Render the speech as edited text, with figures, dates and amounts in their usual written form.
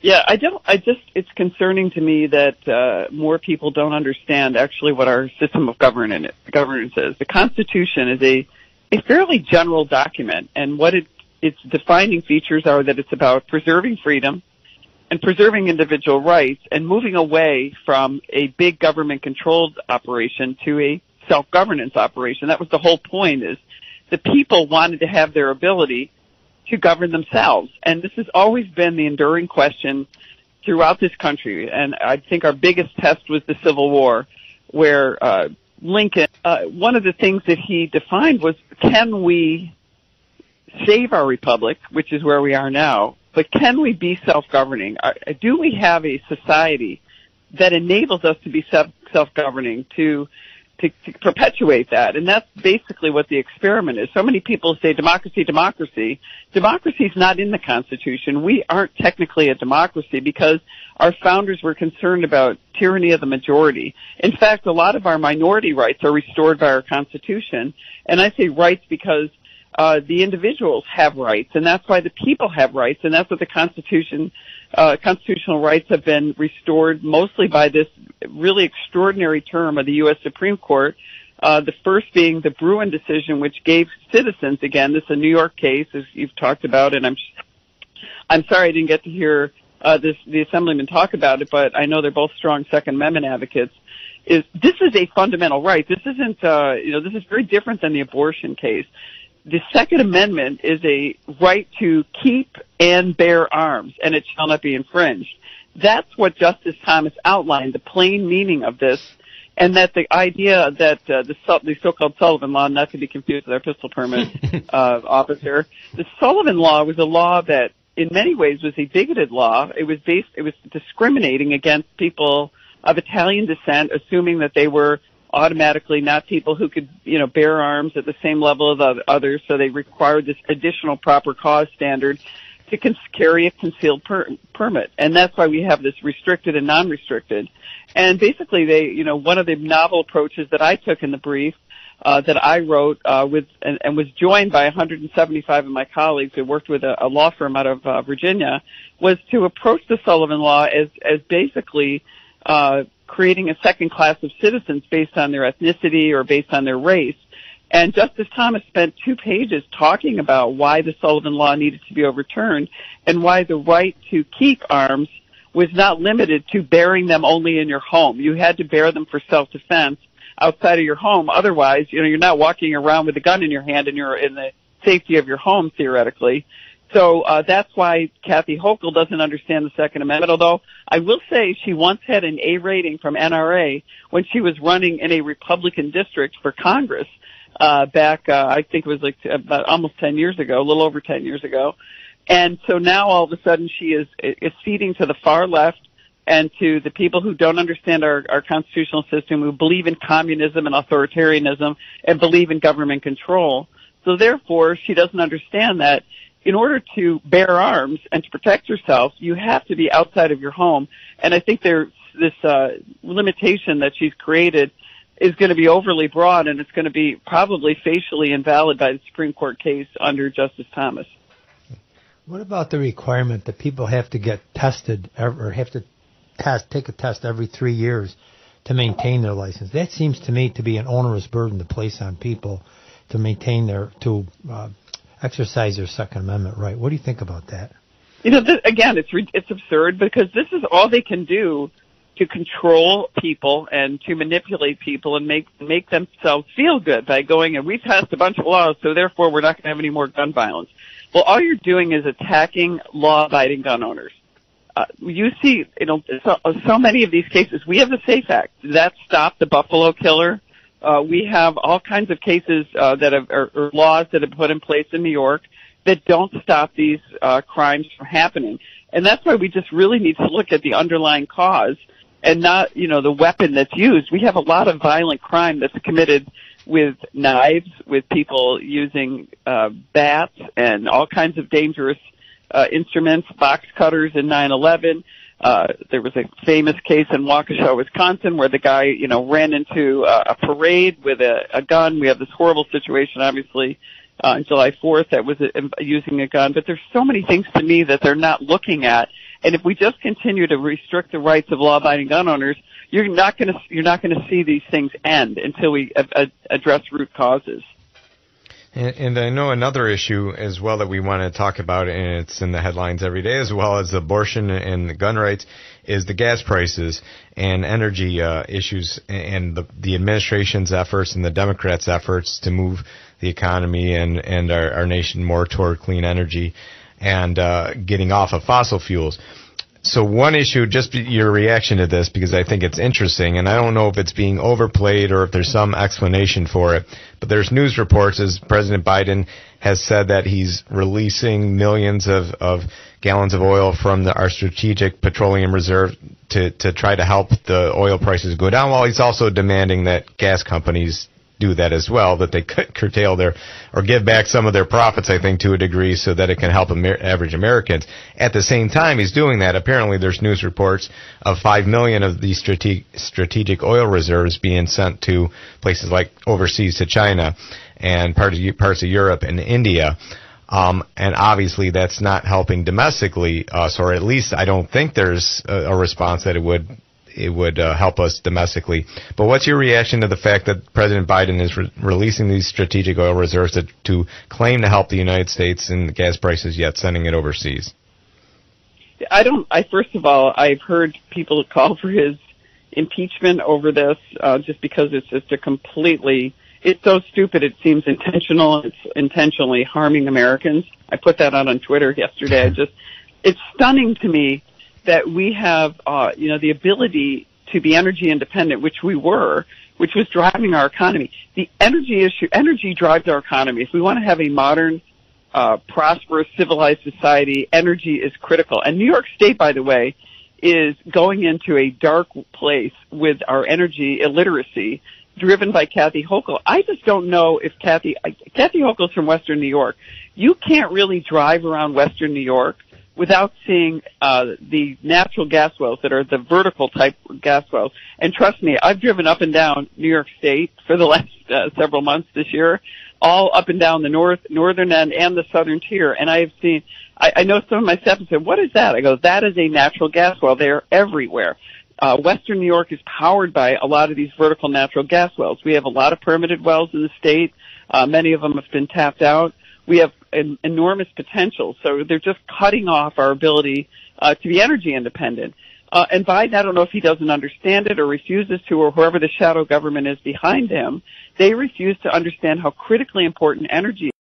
Yeah, it's concerning to me that more people don't understand actually what our system of governance is. The Constitution is a fairly general document, and what its defining features are that it's about preserving freedom and preserving individual rights and moving away from a big government-controlled operation to a self-governance operation. That was the whole point, is the people wanted to have their ability to govern themselves. And this has always been the enduring question throughout this country. And I think our biggest test was the Civil War, where Lincoln, one of the things that he defined was, can we save our republic, which is where we are now, but can we be self-governing? Do we have a society that enables us to be self-governing, to perpetuate that? And that's basically what the experiment is. So many people say democracy, democracy. Democracy is not in the Constitution. We aren't technically a democracy because our founders were concerned about tyranny of the majority. In fact, a lot of our minority rights are restored by our Constitution. And I say rights because the individuals have rights, and that's why the people have rights, and that's what the Constitution, constitutional rights have been restored mostly by this really extraordinary term of the U.S. Supreme Court, the first being the Bruin decision, which gave citizens, again, this is a New York case, as you've talked about, and I'm sorry I didn't get to hear the Assemblyman talk about it, but I know they're both strong Second Amendment advocates. This is a fundamental right. This isn't, this is very different than the abortion case. The Second Amendment is a right to keep and bear arms, and it shall not be infringed. That's what Justice Thomas outlined, the plain meaning of this, and that the idea that the so-called Sullivan Law, not to be confused with our pistol permit officer, the Sullivan Law was a law that in many ways was a bigoted law. It was discriminating against people of Italian descent, assuming that they were automatically not people who could, bear arms at the same level as others, so they required this additional proper cause standard to carry a concealed permit. And that's why we have this restricted and non-restricted. And basically one of the novel approaches that I took in the brief, that I wrote, and was joined by 175 of my colleagues who worked with a law firm out of Virginia, was to approach the Sullivan Law as basically, creating a second class of citizens based on their ethnicity or based on their race. And Justice Thomas spent 2 pages talking about why the Sullivan Law needed to be overturned and why the right to keep arms was not limited to bearing them only in your home. You had to bear them for self-defense outside of your home. Otherwise, you're not walking around with a gun in your hand and you're in the safety of your home, theoretically. So that's why Kathy Hochul doesn't understand the Second Amendment, although I will say she once had an A rating from NRA when she was running in a Republican district for Congress back, I think it was about almost 10 years ago, a little over 10 years ago. And so now all of a sudden she is ceding to the far left and to the people who don't understand our constitutional system, who believe in communism and authoritarianism and believe in government control. So therefore, she doesn't understand that in order to bear arms and to protect yourself, you have to be outside of your home. And I think this limitation that she's created is going to be overly broad, and it's going to be probably facially invalid by the Supreme Court case under Justice Thomas. What about the requirement that people have to get tested or have to take a test every 3 years to maintain their license? That seems to me to be an onerous burden to place on people to maintain exercise their Second Amendment right. What do you think about that? Again, it's absurd because this is all they can do to control people and to manipulate people and make themselves feel good by going, and we passed a bunch of laws, so therefore we're not going to have any more gun violence. Well, all you're doing is attacking law-abiding gun owners. You see, so many of these cases. We have the SAFE Act that stopped the Buffalo killer. We have all kinds of cases or laws that have been put in place in New York that don't stop these crimes from happening. And that's why we just really need to look at the underlying cause and not, the weapon that's used. We have a lot of violent crime that's committed with knives, with people using bats and all kinds of dangerous instruments, box cutters in 9/11. There was a famous case in Waukesha, Wisconsin, where the guy, ran into a parade with a gun. We have this horrible situation, obviously, on July 4th that was using a gun. But there's so many things to me that they're not looking at. And if we just continue to restrict the rights of law-abiding gun owners, you're not going to see these things end until we address root causes. And I know another issue as well that we want to talk about, and it's in the headlines every day, as well as abortion and the gun rights, is the gas prices and energy issues, and the administration's efforts and the Democrats' efforts to move the economy and our nation more toward clean energy and getting off of fossil fuels. So one issue, just your reaction to this, because I think it's interesting, and I don't know if it's being overplayed or if there's some explanation for it, but there's news reports as President Biden has said that he's releasing millions of gallons of oil from our strategic petroleum reserve to try to help the oil prices go down, while he's also demanding that gas companies do that as well, that they curtail or give back some of their profits, I think, to a degree so that it can help average Americans. At the same time he's doing that, apparently there's news reports of 5 million of these strategic oil reserves being sent to places like overseas to China and parts of Europe and India. And obviously that's not helping domestically us, or at least I don't think there's a response that it would help us domestically. But what's your reaction to the fact that President Biden is releasing these strategic oil reserves to claim to help the United States in the gas prices, yet sending it overseas? First of all, I've heard people call for his impeachment over this, just because it's just it's so stupid it seems intentional. It's intentionally harming Americans. I put that out on Twitter yesterday. It's stunning to me that we have, the ability to be energy independent, which was driving our economy. The energy drives our economy. If we want to have a modern, prosperous, civilized society, energy is critical. And New York State, by the way, is going into a dark place with our energy illiteracy, driven by Kathy Hochul. I just don't know if Kathy Hochul's from Western New York. You can't really drive around Western New York without seeing the natural gas wells that are the vertical type gas wells. And trust me, I've driven up and down New York State for the last several months this year, all up and down the northern end and the southern tier. And I have seen, I know some of my staff have said, what is that? I go, that is a natural gas well. They're everywhere. Western New York is powered by a lot of these vertical natural gas wells. We have a lot of permitted wells in the state. Many of them have been tapped out. We have an enormous potential, so they're just cutting off our ability to be energy independent. And Biden, I don't know if he doesn't understand it or refuses to, or whoever the shadow government is behind him, they refuse to understand how critically important energy